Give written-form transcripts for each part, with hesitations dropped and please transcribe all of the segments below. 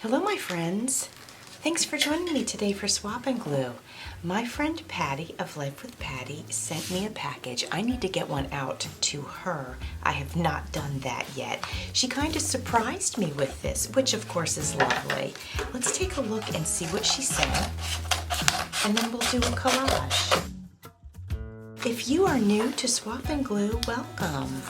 Hello my friends. Thanks for joining me today for Swap and Glue. My friend Patti of Life with Patti sent me a package. I need to get one out to her. I have not done that yet. She kind of surprised me with this, which of course is lovely. Let's take a look and see what she sent, and then we'll do a collage. If you are new to Swap and Glue, welcome.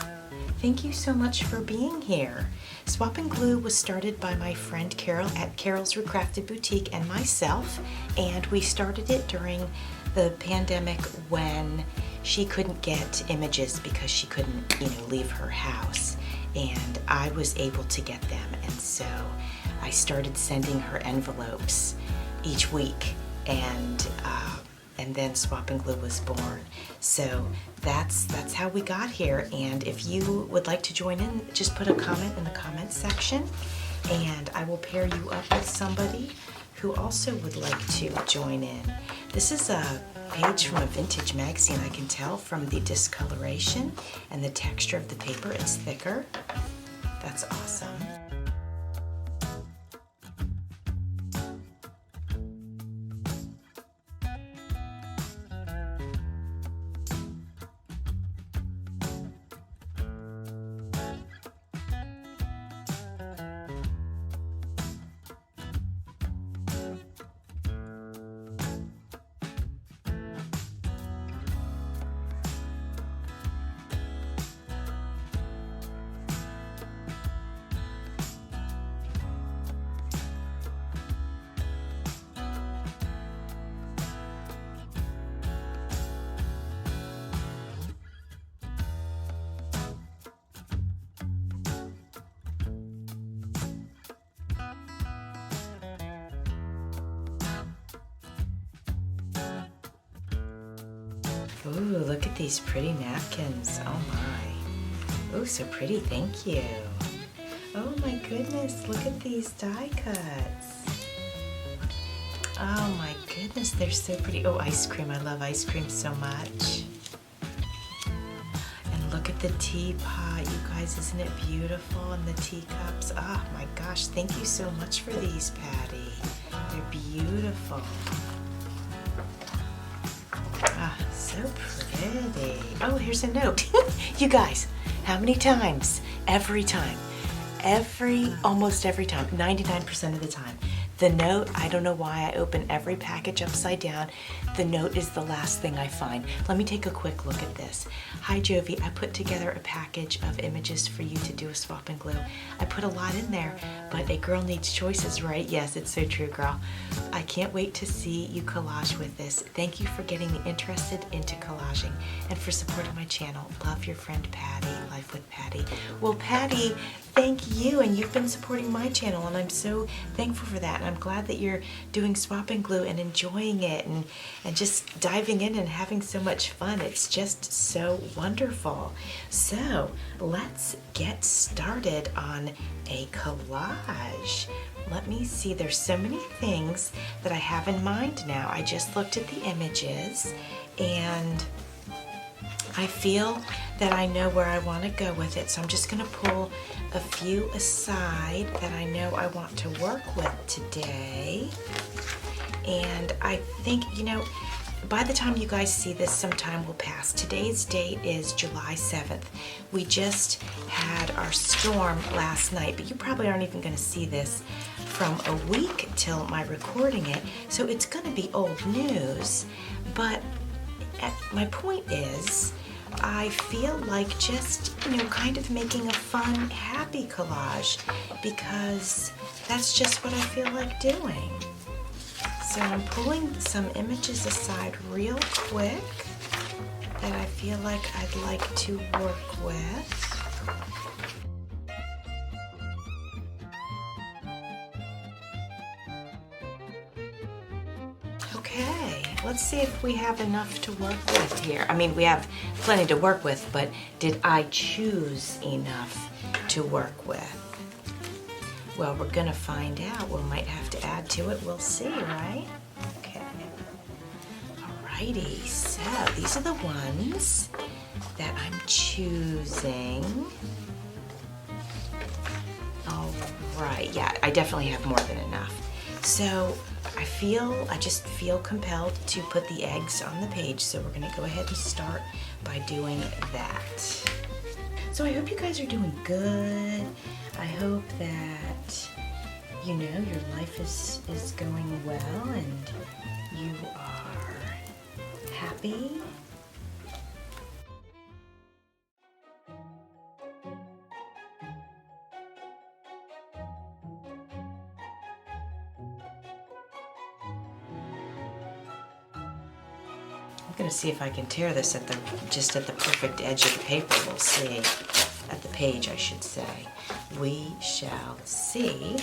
Thank you so much for being here. Swap and Glue was started by my friend Carol at Carol's Recrafted Boutique and myself, and we started it during the pandemic when she couldn't get images because she couldn't, leave her house, and I was able to get them, and so I started sending her envelopes each week, and then Swap and Glue was born. So that's how we got here. And if you would like to join in, just put a comment in the comments section, and I will pair you up with somebody who also would like to join in. This is a page from a vintage magazine. I can tell from the discoloration and the texture of the paper. It's thicker. That's awesome. Ooh, look at these pretty napkins. Oh my. Ooh, so pretty, thank you. Oh my goodness, look at these die cuts. Oh my goodness, they're so pretty. Oh, ice cream, I love ice cream so much. And look at the teapot, you guys, isn't it beautiful? And the teacups, oh my gosh, thank you so much for these, Patti. They're beautiful. Ah, so pretty. Oh, here's a note. You guys, how many times? Every time. Almost every time, 99% of the time. The note, I don't know why I open every package upside down. The note is the last thing I find. Let me take a quick look at this. Hi Jovi, I put together a package of images for you to do a swap and glue. I put a lot in there, but a girl needs choices, right? Yes, it's so true, girl. I can't wait to see you collage with this. Thank you for getting me interested into collaging and for supporting my channel. Love, your friend Patti, Life with Patti. Well, Patti, thank you, and you've been supporting my channel, and I'm so thankful for that. And I'm glad that you're doing Swap and Glue and enjoying it and just diving in and having so much fun. It's just so wonderful. So let's get started on a collage. Let me see, there's so many things that I have in mind now. I just looked at the images and I feel that I know where I want to go with it, so I'm just going to pull a few aside that I know I want to work with today. And I think, by the time you guys see this, some time will pass. Today's date is July 7th. We just had our storm last night, but you probably aren't even going to see this from a week till my recording it, so it's going to be old news. But my point is, I feel like just, kind of making a fun, happy collage, because that's just what I feel like doing. So I'm pulling some images aside real quick that I feel like I'd like to work with. Okay, let's see if we have enough to work with here. I mean, we have plenty to work with, but did I choose enough to work with? Well, we're gonna find out. We might have to add to it. We'll see, right? Okay. Alrighty, so these are the ones that I'm choosing. All right, yeah, I definitely have more than enough. So I just feel compelled to put the eggs on the page, so we're gonna go ahead and start by doing that. So I hope you guys are doing good. I hope that, you know, your life is going well and you are happy. I'm gonna see if I can tear this just at the perfect edge of the paper. We'll see. At the page, I should say. We shall see.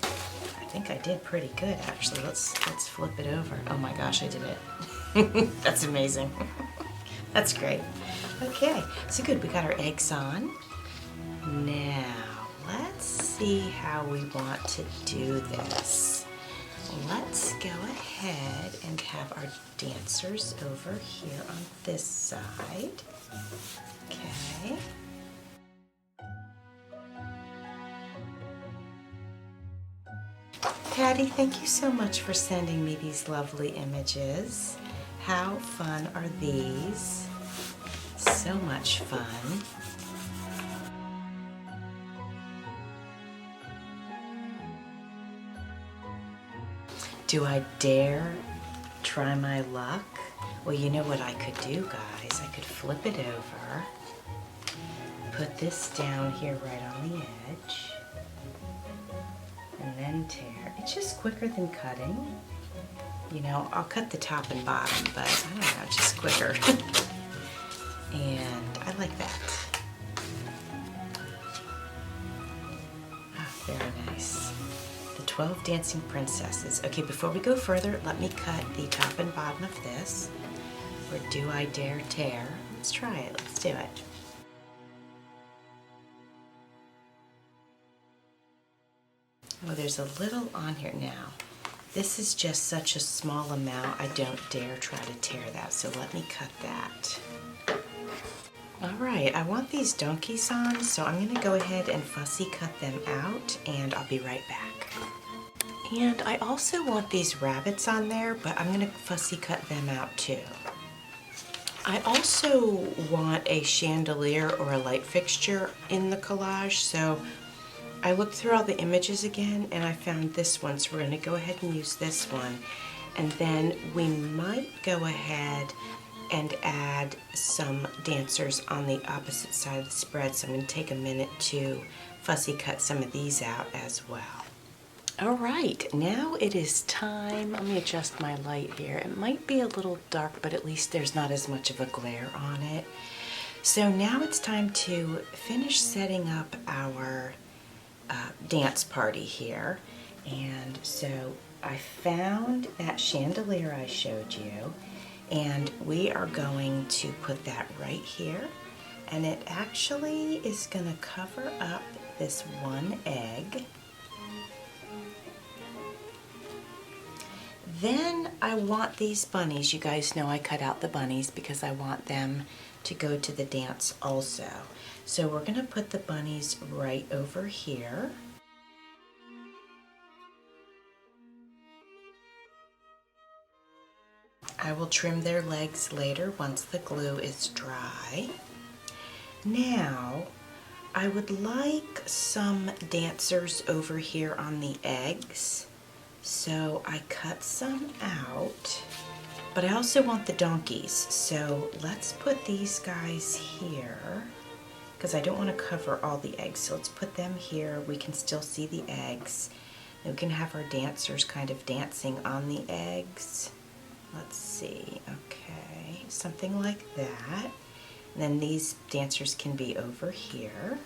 I think I did pretty good, actually. Let's flip it over. Oh my gosh, I did it. That's amazing. That's great. Okay, so good. We got our eggs on. Now, let's see how we want to do this. Let's go ahead and have our dancers over here on this side. Okay. Patti, thank you so much for sending me these lovely images. How fun are these? So much fun. Do I dare try my luck? Well, you know what I could do, guys. I could flip it over, put this down here right on the edge, and then tear. It's just quicker than cutting. You know, I'll cut the top and bottom, but I don't know, it's just quicker. And I like that. Oh, very nice. The 12 Dancing Princesses. Okay, before we go further, let me cut the top and bottom of this. Or do I dare tear? Let's try it. Let's do it. Oh, there's a little on here now. This is just such a small amount, I don't dare try to tear that, so let me cut that. All right, I want these donkeys on, so I'm gonna go ahead and fussy cut them out, and I'll be right back. And I also want these rabbits on there, but I'm gonna fussy cut them out too. I also want a chandelier or a light fixture in the collage, so I looked through all the images again and I found this one, so we're going to go ahead and use this one. And then we might go ahead and add some dancers on the opposite side of the spread, so I'm going to take a minute to fussy cut some of these out as well. All right, now it is time. Let me adjust my light here. It might be a little dark, but at least there's not as much of a glare on it. So now it's time to finish setting up our dance party here. And so I found that chandelier I showed you, and we are going to put that right here, and it actually is going to cover up this one egg. Then I want these bunnies. You guys know I cut out the bunnies because I want them to go to the dance also. So we're going to put the bunnies right over here. I will trim their legs later once the glue is dry. Now, I would like some dancers over here on the eggs. So I cut some out, but I also want the donkeys. So let's put these guys here because I don't want to cover all the eggs. So let's put them here. We can still see the eggs. And we can have our dancers kind of dancing on the eggs. Let's see, okay, something like that. And then these dancers can be over here.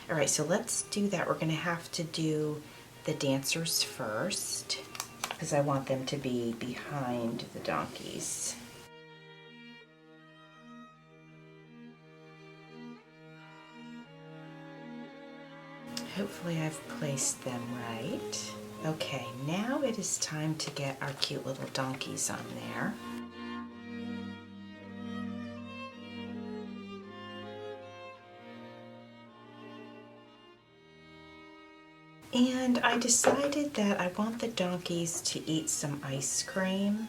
All right, so let's do that. We're gonna have to do the dancers first because I want them to be behind the donkeys. Hopefully I've placed them right. Okay, now it is time to get our cute little donkeys on there. And I decided that I want the donkeys to eat some ice cream.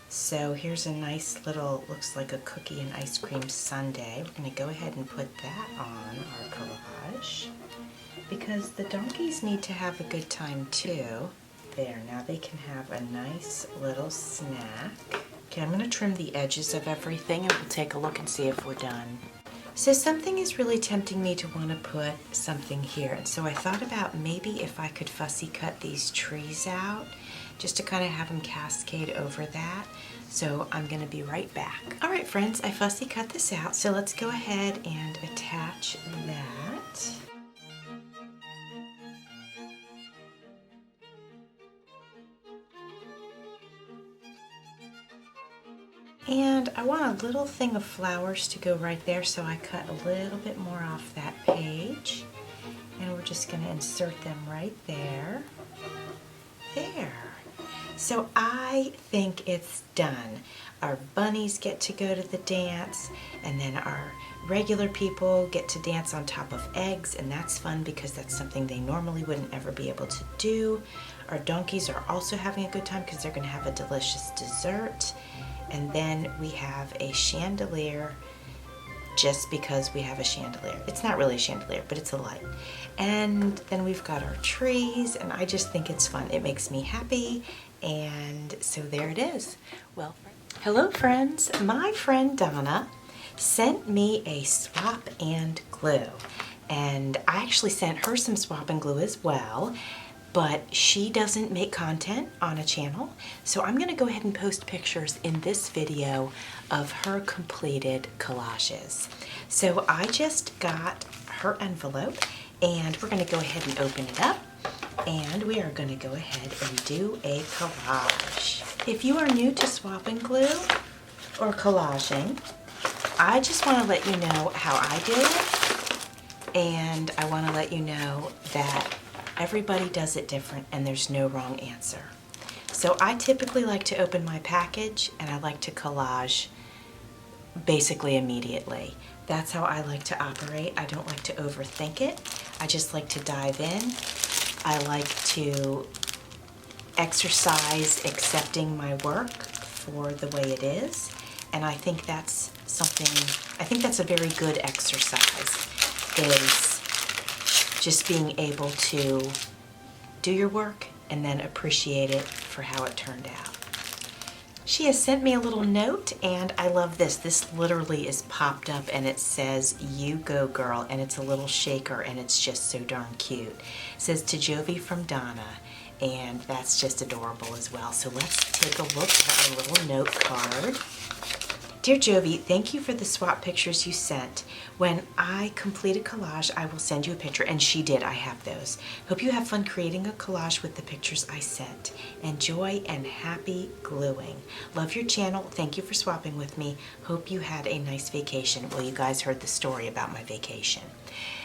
So here's a nice little, looks like a cookie and ice cream sundae. We're going to go ahead and put that on our collage because the donkeys need to have a good time too. There, now they can have a nice little snack. Okay, I'm going to trim the edges of everything and we'll take a look and see if we're done. So something is really tempting me to want to put something here, and so I thought about maybe if I could fussy cut these trees out just to kind of have them cascade over that. So I'm going to be right back. All right, friends, I fussy cut this out, so let's go ahead and attach that. And I want a little thing of flowers to go right there, so I cut a little bit more off that page. And we're just going to insert them right there. There. So I think it's done. Our bunnies get to go to the dance, and then our regular people get to dance on top of eggs, and that's fun because that's something they normally wouldn't ever be able to do. Our donkeys are also having a good time because they're going to have a delicious dessert. And then we have a chandelier just because we have a chandelier. It's not really a chandelier, but it's a light. And then we've got our trees, and I just think it's fun. It makes me happy, and so there it is. Well, hello friends. My friend Donna sent me a swap and glue, and I actually sent her some swap and glue as well. But she doesn't make content on a channel, so I'm going to go ahead and post pictures in this video of her completed collages. So I just got her envelope, and we're going to go ahead and open it up, and we are going to go ahead and do a collage. If you are new to swap and glue or collaging, I just want to let you know how I do it, and I want to let you know that everybody does it different and there's no wrong answer. So I typically like to open my package and I like to collage basically immediately. That's how I like to operate. I don't like to overthink it. I just like to dive in. I like to exercise accepting my work for the way it is. And I think that's a very good exercise, is just being able to do your work and then appreciate it for how it turned out. She has sent me a little note, and I love this. This literally is popped up and it says, "You go girl," and it's a little shaker and it's just so darn cute. It says, "To Jovi from Donna," and that's just adorable as well. So let's take a look at our little note card. Dear Jovi, thank you for the swap pictures you sent. When I complete a collage, I will send you a picture. And she did, I have those. Hope you have fun creating a collage with the pictures I sent. Enjoy and happy gluing. Love your channel. Thank you for swapping with me. Hope you had a nice vacation. Well, you guys heard the story about my vacation.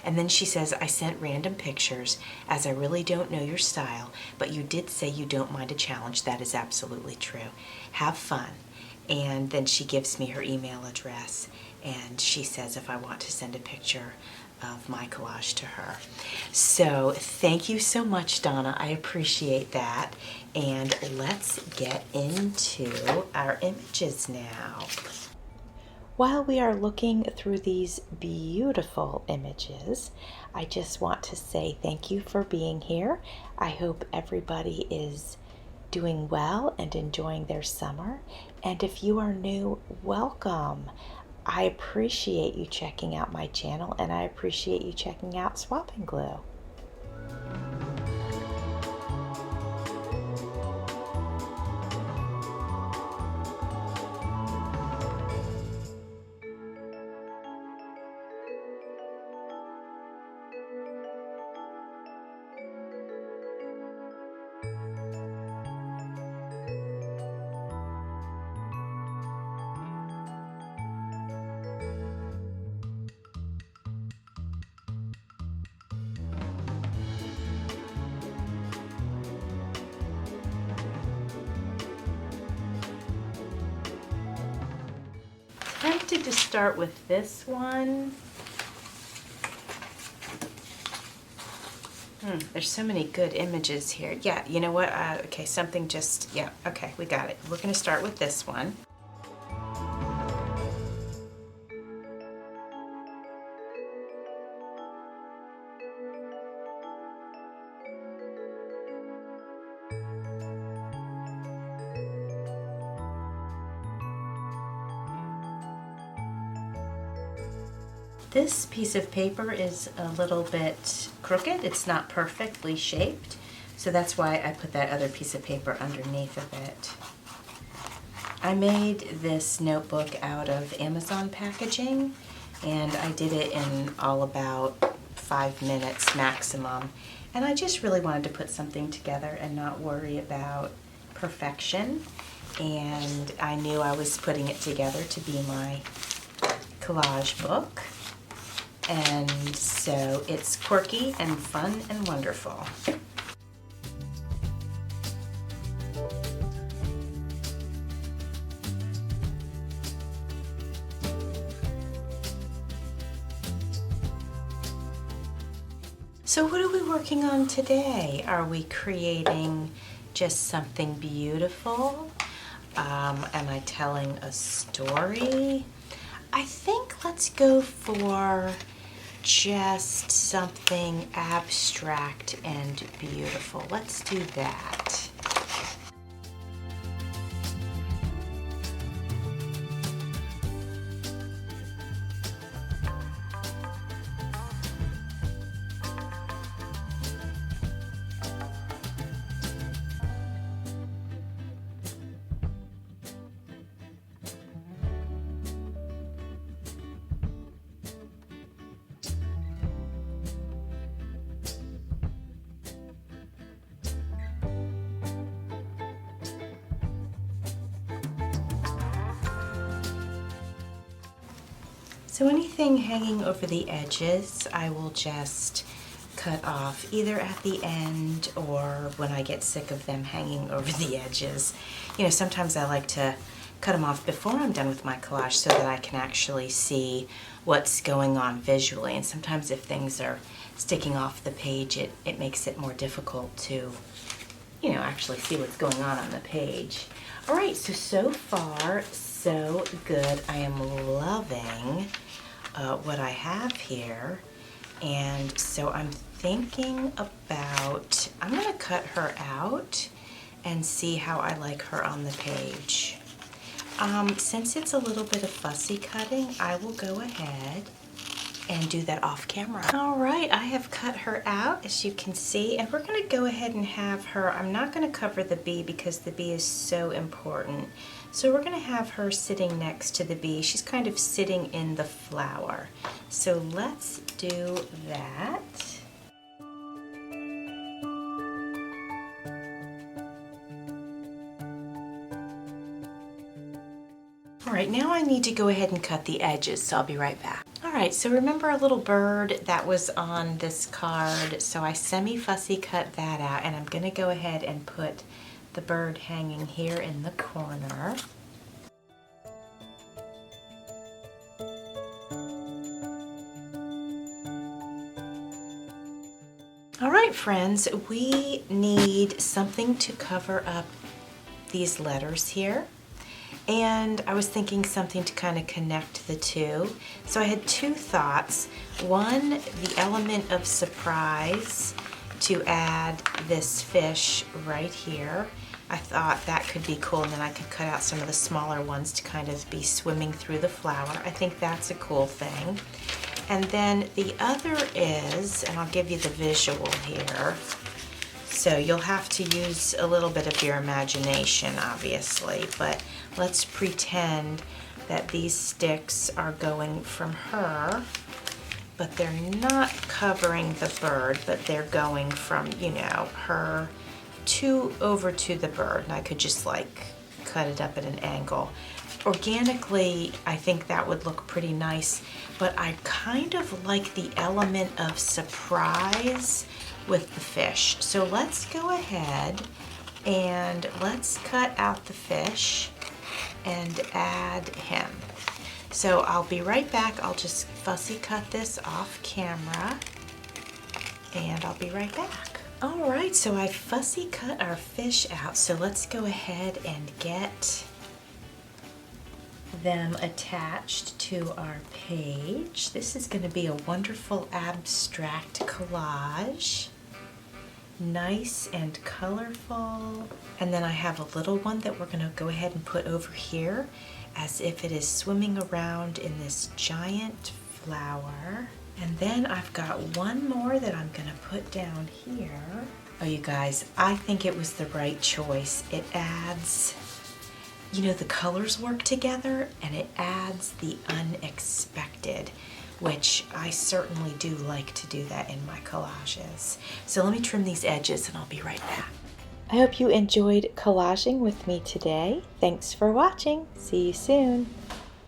And then she says, I sent random pictures as I really don't know your style, but you did say you don't mind a challenge. That is absolutely true. Have fun. And then she gives me her email address, and she says if I want to send a picture of my collage to her. So thank you so much, Donna. I appreciate that. And let's get into our images now. While we are looking through these beautiful images, I just want to say thank you for being here. I hope everybody is doing well and enjoying their summer. And if you are new, welcome. I appreciate you checking out my channel, and I appreciate you checking out Swap and Glue. Tempted to start with this one. There's so many good images here. Yeah, you know what? Okay, something just, yeah, okay, we got it. We're gonna start with this one. This piece of paper is a little bit crooked. It's not perfectly shaped, so that's why I put that other piece of paper underneath of it. I made this notebook out of Amazon packaging, and I did it in all about 5 minutes maximum. And I just really wanted to put something together and not worry about perfection. And I knew I was putting it together to be my collage book. And so it's quirky and fun and wonderful. So what are we working on today? Are we creating just something beautiful? Am I telling a story? I think let's go for just something abstract and beautiful. Let's do that. So anything hanging over the edges, I will just cut off either at the end or when I get sick of them hanging over the edges. You know, sometimes I like to cut them off before I'm done with my collage so that I can actually see what's going on visually. And sometimes if things are sticking off the page, it makes it more difficult to, you know, actually see what's going on the page. All right, so far, so good. I am loving what I have here. And so I'm thinking about, I'm gonna cut her out and see how I like her on the page. Since it's a little bit of fussy cutting, I will go ahead and do that off camera. All right, I have cut her out, as you can see, and we're gonna go ahead and have her, I'm not gonna cover the bee because the bee is so important. So we're gonna have her sitting next to the bee. She's kind of sitting in the flower. So let's do that. All right, now I need to go ahead and cut the edges, so I'll be right back. All right, so remember a little bird that was on this card? So I semi-fussy cut that out, and I'm gonna go ahead and put the bird hanging here in the corner. All right, friends, we need something to cover up these letters here. And I was thinking something to kind of connect the two. So I had two thoughts. One, the element of surprise to add this fish right here. I thought that could be cool, and then I could cut out some of the smaller ones to kind of be swimming through the flower. I think that's a cool thing. And then the other is, and I'll give you the visual here, so you'll have to use a little bit of your imagination, obviously, but let's pretend that these sticks are going from her, but they're not covering the bird, but they're going from, you know, her over to the bird. And I could just like cut it up at an angle. Organically, I think that would look pretty nice, but I kind of like the element of surprise with the fish. So let's go ahead and let's cut out the fish and add him. So I'll be right back. I'll just fussy cut this off camera. and I'll be right back. All right, so I fussy cut our fish out, so let's go ahead and get them attached to our page. This is going to be a wonderful abstract collage. Nice and colorful. And then I have a little one that we're going to go ahead and put over here as if it is swimming around in this giant flower. And then I've got one more that I'm going to put down here. Oh, you guys, I think it was the right choice. It adds, you know, the colors work together and it adds the unexpected, which I certainly do like to do that in my collages. So let me trim these edges and I'll be right back. I hope you enjoyed collaging with me today. Thanks for watching. See you soon.